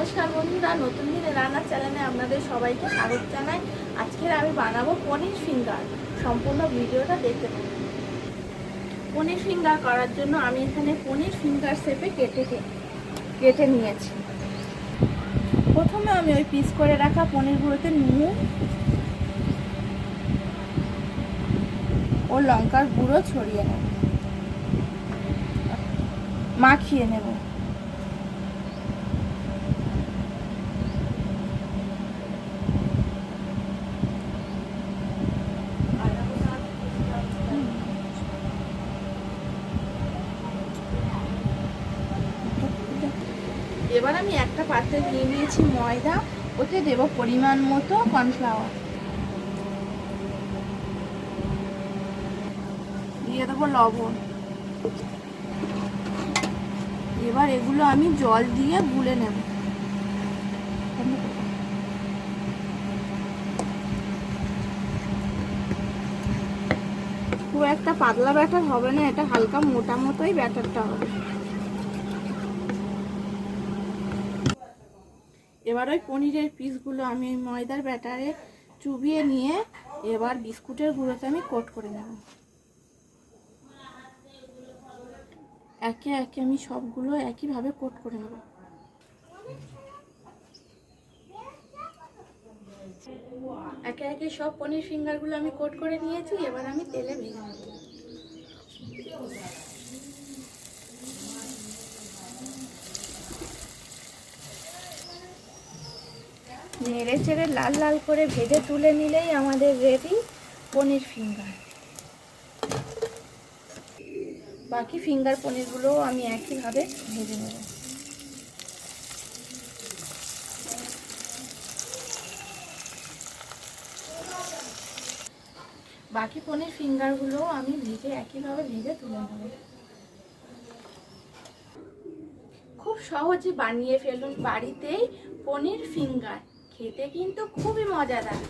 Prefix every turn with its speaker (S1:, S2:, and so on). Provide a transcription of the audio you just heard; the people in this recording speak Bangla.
S1: নমস্কার বন্ধুরা, নতুন দিনে রান্নার চ্যানেলে আপনাদের সবাইকে স্বাগত জানাই। আজকের আমি বানাবো পনির ফিঙ্গার। সম্পূর্ণ ভিডিওটা দেখতে থাকুন। পনির ফিঙ্গার করার জন্য আমি এখানে পনির ফিঙ্গার শেপে কেটে নিয়েছি। প্রথমে আমি ওই পিস করে রাখা পনিরগুলোতে নুন ও লঙ্কার গুঁড়ো ছড়িয়ে নেব, মাখিয়ে নেব। এবার আমি একটা পাত্রে নিয়ে নিয়েছি ময়দা, ওতে দেব পরিমাণ মতো কর্নফ্লাওয়ার, দিয়ে দেবো লবণ। এবার এগুলো আমি জল দিয়ে গুলে নেব। খুব একটা পাতলা ব্যাটার হবে না, এটা হালকা মোটা মতোই ব্যাটারটা হবে। এবার ওই পনিরের পিসগুলো আমি ওই ময়দার ব্যাটারে চুবিয়ে নিয়ে এবার বিস্কুটের গুঁড়োতে আমি কোট করে নেব। একে একে আমি সবগুলো একইভাবে কোট করে নেব। একে একে সব পনির ফিঙ্গারগুলো আমি কোট করে নিয়েছি। এবার আমি তেলে ভেজে নেব। নেড়ে চেড়ে লাল লাল করে ভেজে তুলে নিলেই আমাদের রেডি পনির ফিঙ্গার। বাকি ফিঙ্গার পনিরগুলোও আমি একইভাবে ভেজে নেব। বাকি পনির ফিঙ্গারগুলোও আমি একইভাবে ভেজে তুলে নেব। খুব সহজে বানিয়ে ফেলুন বাড়িতেই পনির ফিঙ্গার, খেতে কিন্তু খুবই মজাদার।